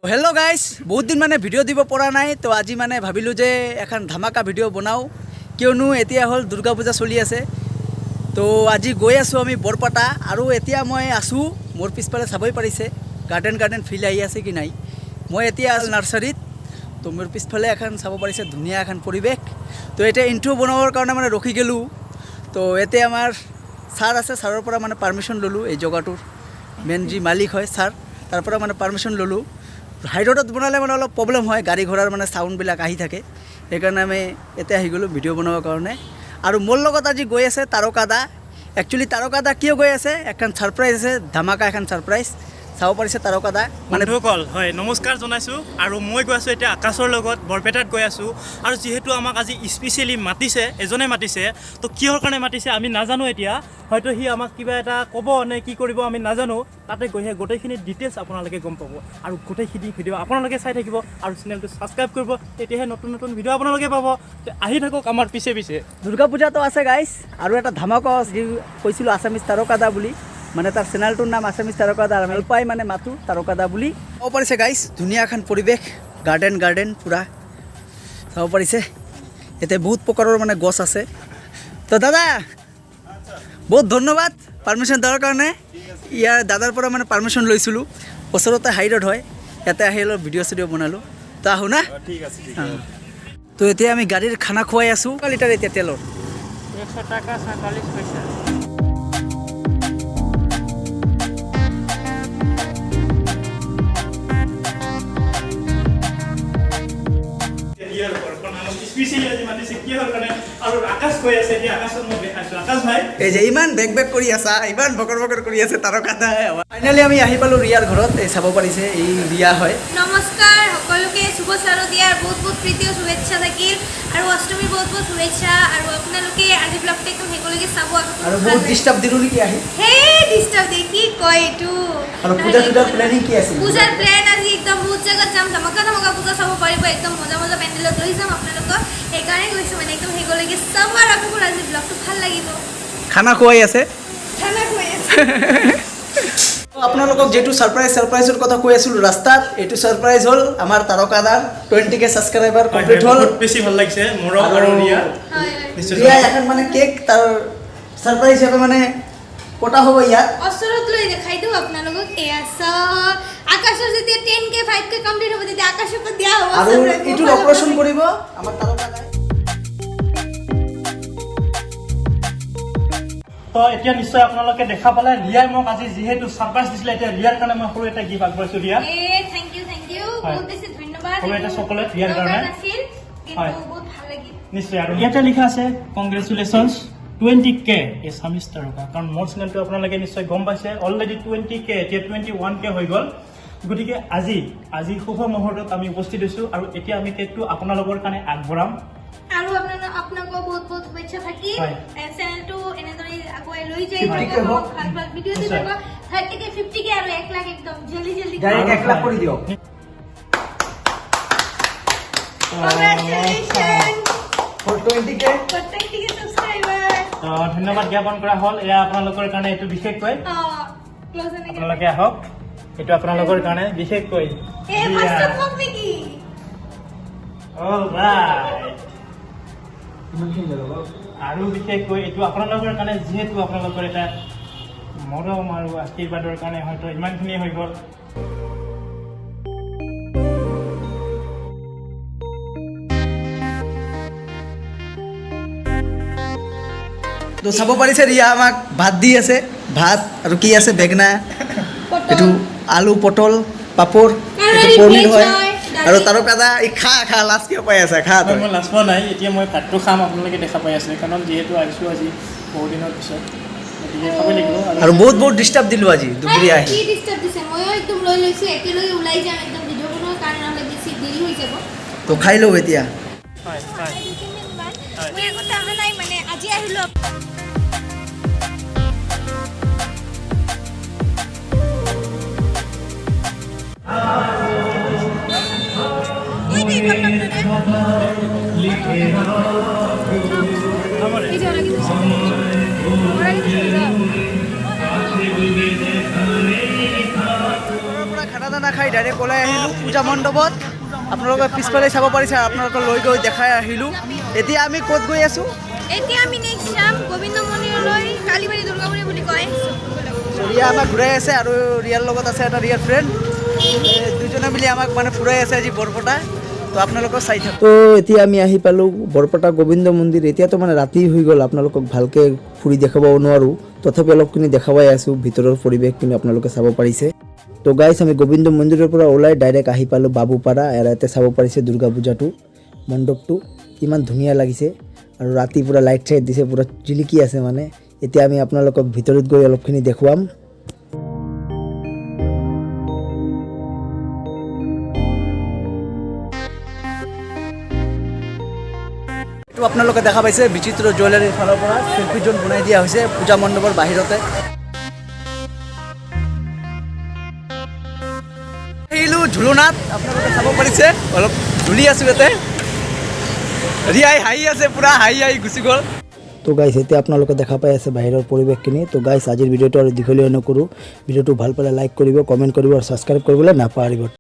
Hello guys बहुत दिन माने भिडिओ দিব পৰা নাই তো আজি মানে ভাবিলো যে এখন ধামাকা ভিডিও বনাও কিয়নো এতিয়া হল দুৰ্গা পূজা চলি আছে তো আজি গৈ আছো আমি বৰপাটা আৰু এতিয়া মই আছো মোৰ পিছফালে চাবই পাৰিছে গাৰ্ডেন ফিল আহি আছে কি নাই মই এতিয়া নাৰ্সাৰীত তো মোৰ পিছফালে এখন চাব পাৰিছে ধুনীয়া এখন পৰিৱেশ তো এটা ইন্ট্ৰো বনাবৰ কাৰণে মানে ৰখি গেলো তো এতিয়া আমাৰ স্যাৰ আছে স্যাৰৰ পৰা মানে পাৰমিশন ললো এই জগাটোৰ মেন যি মালিক হয় স্যাৰ তাৰ পৰা মানে পাৰমিশন ললো হাই ৰোডত বনালে মানে অলপ প্ৰবলেম হয় গাড়ি ঘোড়াৰ মানে সাউন্ডবিলাক আহি থাকে সেইকাৰণে আমি এতিয়া আহি গ'লোঁ ভিডিঅ' বনাবৰ কাৰণে আৰু মোৰ লগত আজি গৈ আছে তাৰকাদা একচুৱেলি তাৰকাদা কিয় গৈ আছে এখন ছাৰপ্ৰাইজ আছে ধামাকা এখন ছাৰপ্ৰাইজ চাব পাৰিছে তাৰকাদা মানে বন্ধুসকল হয় নমস্কাৰ জনাইছোঁ আৰু মই গৈ আছোঁ এতিয়া আকাশৰ লগত বৰপেটাত গৈ আছোঁ আৰু যিহেতু আমাক আজি স্পেচিয়েলি মাতিছে এজনে মাতিছে তো কিহৰ কাৰণে মাতিছে আমি নাজানো এতিয়া হয়তো সি আমাক কিবা এটা ক'ব নে কি কৰিব আমি নাজানো তাতে গৈহে গোটেইখিনি ডিটেইলছ আপোনালোকে গম পাব আৰু গোটেইখিনি ভিডিঅ' আপোনালোকে চাই থাকিব আৰু চেনেলটো ছাবস্ক্ৰাইব কৰিব তেতিয়াহে নতুন ভিডিঅ' আপোনালোকে পাব আহি থাকক আমাৰ পিছে দুৰ্গা পূজাটো আছে গাইছ আৰু এটা ধামাকা যি কৈছিলোঁ আছামিজ তাৰকাদা বুলি মানে তাৰ চেনেলটোৰ নাম আছামিজ তাৰকাদা আমি পাই মানে মাতো তাৰকাদা বুলি চাব পাৰিছে গাইছ ধুনীয়া এখন পৰিৱেশ গাৰ্ডেন পুৰা চাব পাৰিছে এতিয়া বহুত প্ৰকাৰৰ মানে গছ আছে তো দাদা বহুত ধন্যবাদ পাৰমিশ্যন দিয়াৰ কাৰণে ইয়াৰ দাদাৰ পৰা মানে পাৰমিশ্যন লৈছিলোঁ ওচৰতে হাই ৰোড হয় ইয়াতে আহি অলপ ভিডিঅ' চিডিঅ' বনালোঁ তো আহোঁ না ঠিক আছে তো এতিয়া আমি গাড়ীৰ খানা খুৱাই আছোঁ লিটাৰ এতিয়া তেলৰ 100 টাকা 47 পইচা এই যে ইমান বেক কৰি আছা ইমান বকৰ কৰি আছে তাৰকাদা ফাইনেলি আমি আহি পালোঁ ৰিয়াৰ ঘৰত এই চাব পাৰিছে এই ৰিয়া হয় নমস্কাৰ সকলোকে শুভ শাৰদীয়াৰ বহুত প্ৰীতি আৰু শুভেচ্ছা থাকিল আৰু অষ্টমীৰ বহুত শুভেচ্ছা আৰু আপোনালোকে আজি ব্লগটো একদম শেষলৈকে চাব আৰু বহুত ডিষ্টাৰ্ব দিলোঁ নেকি আহি হে ডিষ্টাৰ্ব দেখি কয় এইটো আৰু পূজাৰ প্লেনিং কি আছিল পূজাৰ প্লেন আজি একদম বহুত জেগাত যাম ধামাকা পূজা চাব পাৰিব একদম মজা পেণ্ডেলত লৈ যাম আপোনালোকক সেইকাৰণে গৈছোঁ মানে একদম শেষলৈকে চাব আৰু আপোনালোকৰ আজি ব্লগটো ভাল লাগিব খানা খুৱাই আছে খানা খুৱাই আছে আপোনালোকক যেটো সাৰপ্ৰাইজৰ কথা কৈ আছিলোঁ ৰাস্তাত এইটো সাৰপ্ৰাইজ হ'ল আমাৰ তাৰকাদাৰ 20K সাবস্ক্ৰাইবাৰ কমপ্লিট হ'ল বহুত বেছি ভাল লাগিছে মোৰ আৰু ৰিয়া এখন মানে কেক তাৰ সাৰপ্ৰাইজ হিচাপে মানে কটা হ'ব ইয়াত ওচৰত লৈ দেখাই দিওঁ আপোনালোকক এয়া চাওক আকাশৰ যেতিয়া 10K 5K কমপ্লিট হ'ব তেতিয়া আকাশক দিয়া হ'ব আৰু এইটো অপাৰেশ্যন কৰিব আমাৰ তাৰকাদাই তো এতিয়া নিশ্চয় আপোনালোকে দেখা পালে ৰিয়াই মোক আজি যিহেতু সাৰপ্ৰাইজ দিছিলে এতিয়া ৰিয়াৰ কাৰণে মই সৰু এটা গিফ্ট আগবঢ়াইছোঁ ৰিয়া থ্যাংক ইউ বহুত বেছি ধন্যবাদ সৰু এটা চকলেট ৰিয়াৰ কাৰণে হয় বহুত ভাল লাগিল নিশ্চয় আৰু ইয়াতে লিখা আছে কংগ্ৰেচুলেশ্যনছ 20K এছামিজ তাৰকা কাৰণ মোৰ চেনেলটো আপোনালোকে নিশ্চয় গম পাইছে অলৰেডি 20K এতিয়া 21K হৈ গ'ল গতিকে আজি শুভ মুহূৰ্তত আমি উপস্থিত হৈছোঁ আৰু এতিয়া আমি কেকটো আপোনালোকৰ কাৰণে আগবঢ়াম আৰু আপোনালোকক বহুত শুভেচ্ছা থাকিল চেনেলটো এনেদৰে আগুৱাই লৈ যাই ভাল ভিডিঅ' দিব 30K 50K আৰু 1 লাখ একদম জলদি ডাইৰেক্ট 1 লাখ কৰি দিয়ক কংগ্ৰেচুলেশ্যন ফৰ 20K সাবস্ক্ৰাইবাৰ ধন্যবাদ জ্ঞাপন কৰা হ'ল এয়া আপোনালোকৰ কাৰণে এইটো বিশেষকৈ ক্লোজ আপোনালোকে আহক এইটো আপোনালোকৰ কাৰণে বিশেষকৈ ফাৰ্ষ্ট মোক নেকি অলৰাইট আৰু বিশেষকৈ এইটো আপোনালোকৰ কাৰণে যিহেতু আপোনালোকৰ এটা মৰম আৰু আশীৰ্বাদৰ কাৰণে হয়তো ইমানখিনি হৈ গ'ল তো চাব পাৰিছে ৰিয়া আমাক ভাত দি আছে ভাত আৰু কি আছে বেগনা এইটো আলু পটল পাপৰ এইটো পনীৰ হয় আৰু তাৰকাদা খা লাষ্ট কিয় পাই আছে খা মই লাজ পোৱা নাই এতিয়া মই ভাতটো খাম আপোনালোকে দেখা পাই আছে কাৰণ যিহেতু আহিছোঁ আজি বহু দিনৰ পিছত গতিকে খাব লাগিব আৰু বহুত ডিষ্টাৰ্ব দিলোঁ আজি দুপৰীয়া আহি কি ডিষ্টাৰ্ব দিছে ময়ো একদম লৈ লৈছোঁ একেলগে ওলাই যাম একদম ভিডিঅ' বনোৱাৰ কাৰণে নহ'লে বেছি দেৰি হৈ যাব তো খাই লওঁ এতিয়া হয় মই আগতে অহা নাই মানে আজি আহিলোঁ খানা দানা খাই ডাইৰেক্ট ওলাই আহিলোঁ পূজা মণ্ডপত। আপোনালোকে পিছফালে চাব পাৰিছে, আপোনালোকক লৈ গৈ দেখাই আহিলোঁ। এতিয়া আমি ক'ত গৈ আছোঁ? এতিয়া আমি নেক্সট যাম গোবিন্দ মন্দিৰলৈ, কালীবাৰী দুৰ্গাপুৰী বুলি কয়। চ' ৰিয়া আমাক ঘূৰাই আছে আৰু ৰিয়াৰ লগত আছে এটা ৰিয়াৰ ফ্ৰেণ্ড। দুজনে মিলি আমাক মানে ফুৰাই আছে আজি বৰপেটা। তো আপোনালোকক চাই থাকক। তো এতিয়া আমি আহি পালোঁ বৰপেটা গোবিন্দ মন্দিৰ। এতিয়াতো মানে ৰাতি হৈ গ'ল, আপোনালোকক ভালকৈ ফুৰি দেখাব নোৱাৰোঁ, তথাপি অলপখিনি দেখাবাই আছোঁ ভিতৰৰ পৰিৱেশখিনি আপোনালোকে চাব পাৰিছে। তো গাইছ আমি গোবিন্দ মন্দিৰৰ পৰা ওলাই ডাইৰেক্ট আহি পালোঁ বাবুপাৰা। ইয়াতে চাব পাৰিছে দুৰ্গা পূজাটো, মণ্ডপটো ইমান ধুনীয়া লাগিছে আৰু ৰাতি পূৰা লাইট চাইট দিছে, পূৰা জিলিকি আছে মানে। এতিয়া আমি আপোনালোকক ভিতৰত গৈ অলপখিনি দেখুৱাম। এইটো আপোনালোকে দেখা পাইছে বিচিত্ৰ জুৱেলাৰীৰ ফালৰ পৰা চেল্ফি জোন বনাই দিয়া হৈছে পূজা মণ্ডপৰ বাহিৰতে। আহিলোঁ ঝুলনাত, আপোনালোকে চাব পাৰিছে অলপ ঝুলি আছোঁ ইয়াতে। ৰিয়াই হাঁহি আছে, পূৰা হাঁহি গুচি গ'ল। তো গাইছ এতিয়া আপোনালোকে দেখা পাই আছে বাহিৰৰ পৰিৱেশখিনি। তো গাইছ আজিৰ ভিডিঅ'টো আৰু দীঘলীয়া নকৰোঁ, ভিডিঅ'টো ভাল পালে লাইক কৰিব, কমেণ্ট কৰিব আৰু ছাবস্ক্ৰাইব কৰিবলৈ নাপাহৰিব।